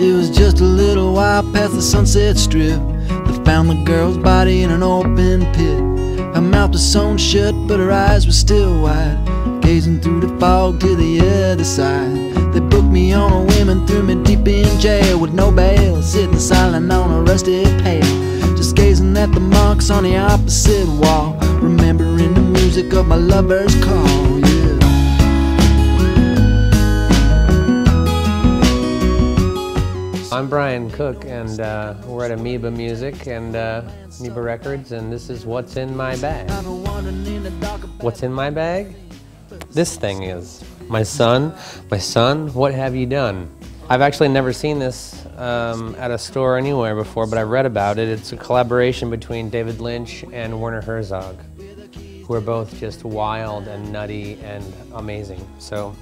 It was just a little while past the Sunset Strip. They found the girl's body in an open pit. Her mouth was sewn shut, but her eyes were still wide, gazing through the fog to the other side. They booked me on a whim and threw me deep in jail with no bail, sitting silent on a rusty pail, just gazing at the marks on the opposite wall, remembering the music of my lover's call, yeah. I'm Brian Cook, and we're at Amoeba Music and Amoeba Records, and this is What's in My Bag. What's in my bag? This thing is. My son, what have you done? I've actually never seen this at a store anywhere before, but I read about it. It's a collaboration between David Lynch and Werner Herzog, who are both just wild and nutty and amazing. So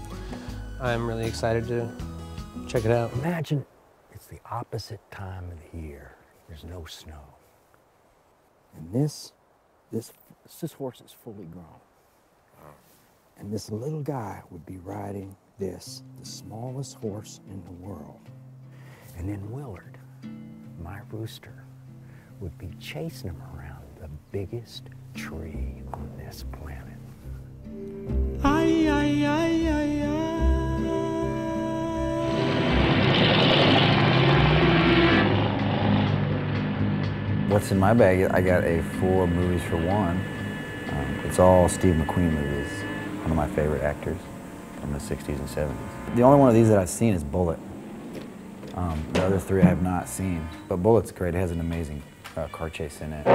I'm really excited to check it out. Imagine it's the opposite time of the year. There's no snow. And this horse is fully grown. And this little guy would be riding this, the smallest horse in the world. And then Willard, my rooster, would be chasing him around the biggest tree on this planet. Ay, ay, ay, ay, ay. What's in my bag? I got 4 movies for one. It's all Steve McQueen movies. One of my favorite actors from the 60s and 70s. The only one of these that I've seen is Bullet. The other 3 I have not seen, but Bullet's great. It has an amazing car chase in it.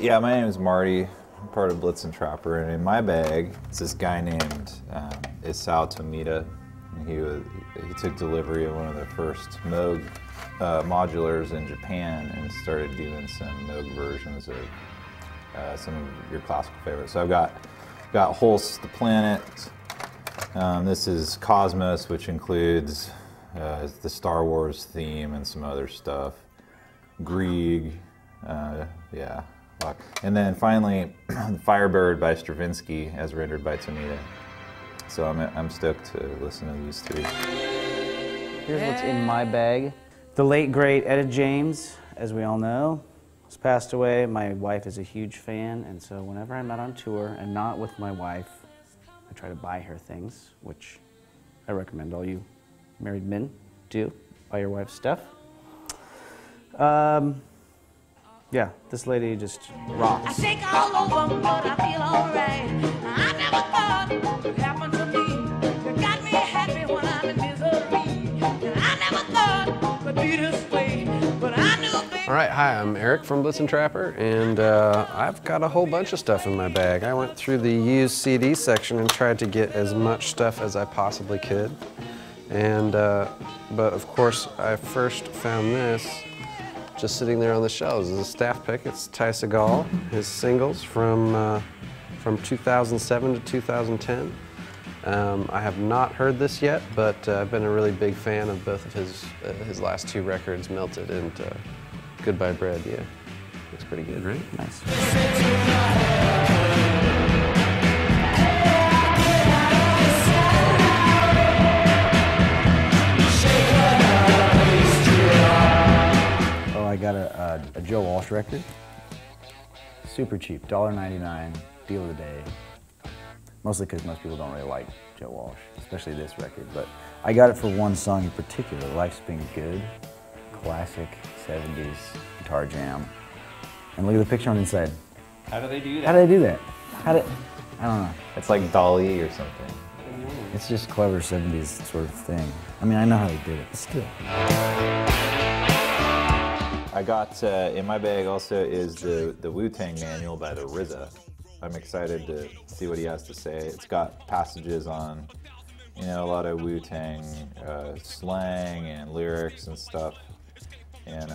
Yeah, my name is Marty. I'm part of Blitzen Trapper, and in my bag is this guy named Tomita. He took delivery of one of the first Moog modulars in Japan and started doing some Moog versions of some of your classical favorites. So I've got Holst the Planet. This is Kosmos, which includes the Star Wars theme and some other stuff. Grieg, yeah. And then finally, Firebird by Stravinsky, as rendered by Tomita. So I'm stoked to listen to these 3. Here's what's in my bag. The late, great Etta James, as we all know, has passed away. My wife is a huge fan, and so whenever I'm out on tour and not with my wife, I try to buy her things, which I recommend all you married men do. Buy your wife stuff. Yeah, this lady just rocks. I shake all over, but I feel alright. I never thought it would happen to me. You got me happy when I'm in misery. And I never thought it would be this way, but I knew, baby. All right, hi, I'm Eric from Blitzen Trapper, and I've got a whole bunch of stuff in my bag. I went through the used CD section and tried to get as much stuff as I possibly could. And, but of course, I first found this just sitting there on the shelves. It's a staff pick. It's Ty Segall, his singles from 2007 to 2010. I have not heard this yet, but I've been a really big fan of both of his last 2 records, Melted and Goodbye Bread. Yeah, looks pretty good, right? Nice. I got a Joe Walsh record, super cheap, $1.99, deal of the day. Mostly because most people don't really like Joe Walsh, especially this record. But I got it for one song in particular, Life's Been Good, classic 70s guitar jam. And look at the picture on the inside. How do they do that? How do they do that? I don't know. It's like Dali or something. It's just clever 70s sort of thing. I mean, I know how they did it, but still. I got, in my bag also is the Wu-Tang manual by the RZA. I'm excited to see what he has to say. It's got passages on, you know, a lot of Wu-Tang slang and lyrics and stuff. And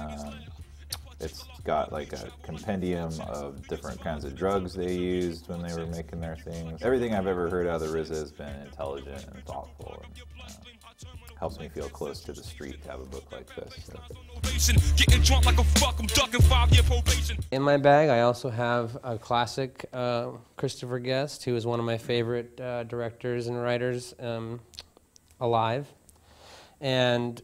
It's got like a compendium of different kinds of drugs they used when they were making their things. Everything I've ever heard out of the RZA has been intelligent and thoughtful, and helps me feel close to the street to have a book like this. In my bag, I also have a classic Christopher Guest, who is one of my favorite directors and writers alive. And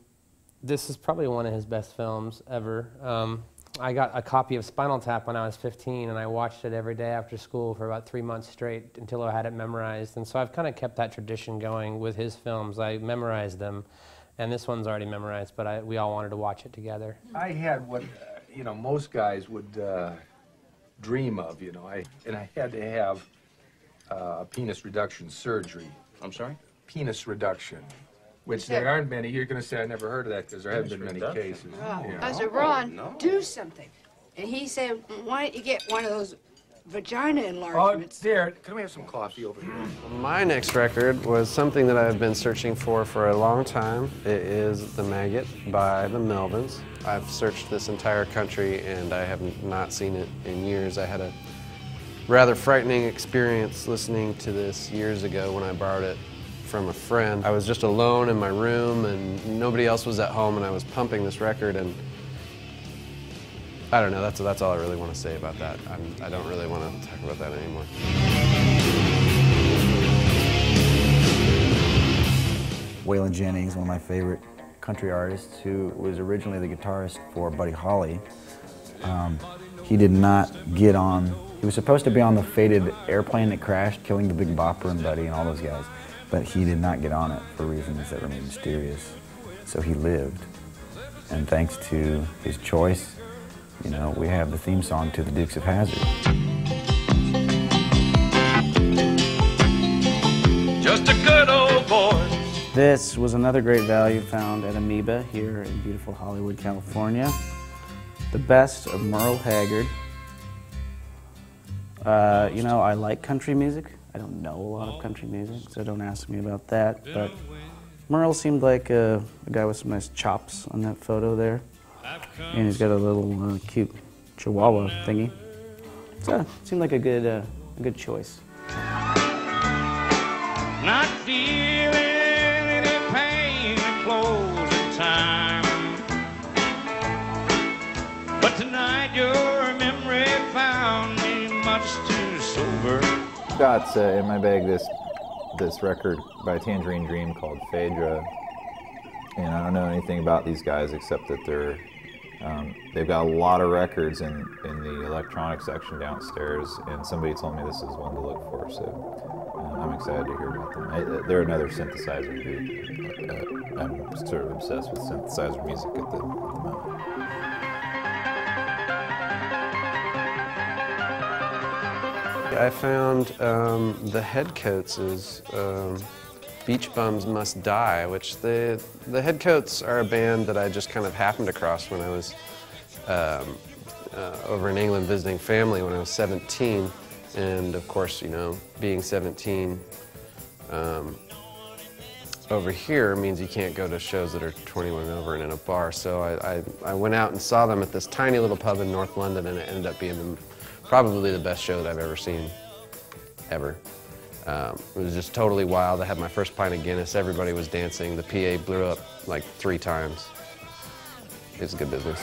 this is probably one of his best films ever. I got a copy of Spinal Tap when I was 15, and I watched it every day after school for about 3 months straight until I had it memorized. And so I've kind of kept that tradition going with his films. I memorized them, and this one's already memorized, but we all wanted to watch it together. I had what, you know, most guys would dream of, you know. I had to have a penis reduction surgery. I'm sorry? Penis reduction. Which there aren't many. You're going to say I never heard of that because there haven't been many cases. Oh. Yeah. I said, Ron, do something. And he said, why don't you get one of those vagina enlargements? Oh, there. Can we have some coffee over here? My next record was something that I've been searching for a long time. It is The Maggot by the Melvins. I've searched this entire country and I have not seen it in years. I had a rather frightening experience listening to this years ago when I borrowed it from a friend. I was just alone in my room and nobody else was at home, and I was pumping this record, and I don't know, that's all I really want to say about that. I don't really want to talk about that anymore. Waylon Jennings, one of my favorite country artists, who was originally the guitarist for Buddy Holly. He did not get on, he was supposed to be on the fated airplane that crashed, killing the Big Bopper and Buddy and all those guys. But he did not get on it for reasons that remain mysterious. So he lived. And thanks to his choice, you know, we have the theme song to the Dukes of Hazzard. Just a good old boy. This was another great value found at Amoeba here in beautiful Hollywood, California. The best of Merle, Haggard. You know, I like country music. I don't know a lot of country music, so don't ask me about that. But Merle seemed like a guy with some nice chops on that photo there. And he's got a little cute chihuahua thingy. So, seemed like a good choice. Not feeling any pain at closing time. But tonight your memory found me much too sober. Got in my bag this record by Tangerine Dream called Phaedra, and I don't know anything about these guys except that they've got a lot of records in the electronic section downstairs, and somebody told me this is one to look for, so I'm excited to hear about them. They're another synthesizer group. I'm sort of obsessed with synthesizer music at the moment. I found the Headcoats' Beach Bums Must Die, which the Headcoats are a band that I just kind of happened across when I was over in England visiting family when I was 17. And of course, you know, being 17 over here means you can't go to shows that are 21 and over and in a bar. So I went out and saw them at this tiny little pub in North London, and it ended up being probably the best show that I've ever seen, ever. It was just totally wild. I had my first pint of Guinness. Everybody was dancing. The PA blew up like 3 times. It was good business.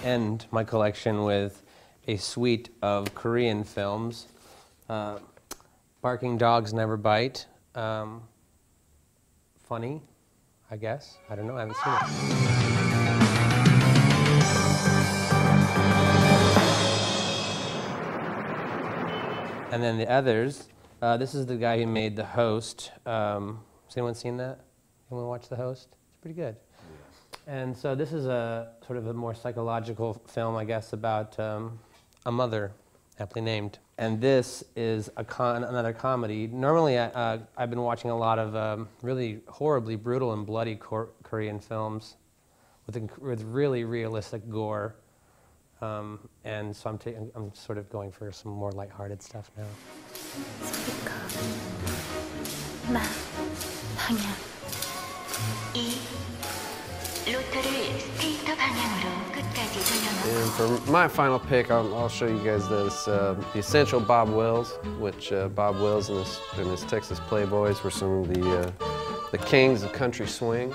End my collection with a suite of Korean films. Barking Dogs Never Bite. Funny, I guess. I don't know, I haven't seen it. And then the others, this is the guy who made The Host. Has anyone seen that? Anyone watch The Host? It's pretty good. And so this is a sort of a more psychological film, I guess, about a mother, aptly named. And this is another comedy. Normally, I've been watching a lot of really horribly brutal and bloody Korean films with really realistic gore. And so I'm sort of going for some more lighthearted stuff now. And for my final pick, I'll show you guys this, the Essential Bob Wills, which Bob Wills and his Texas Playboys were some of the kings of country swing.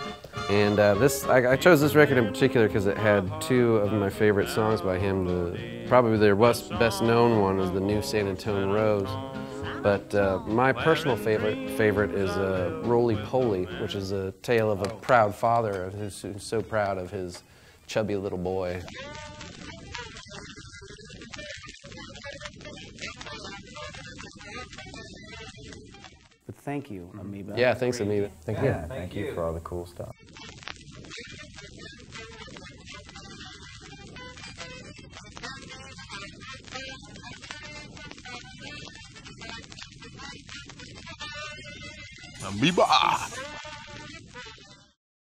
And I chose this record in particular because it had two of my favorite songs by him. Probably their best known one is the New San Antonio Rose. But my personal favorite is Roly Poly, which is a tale of a proud father who's so proud of his chubby little boy. But thank you, Amoeba. Yeah, thanks, Amoeba. Thank you. Yeah, thank you for all the cool stuff. Amoeba!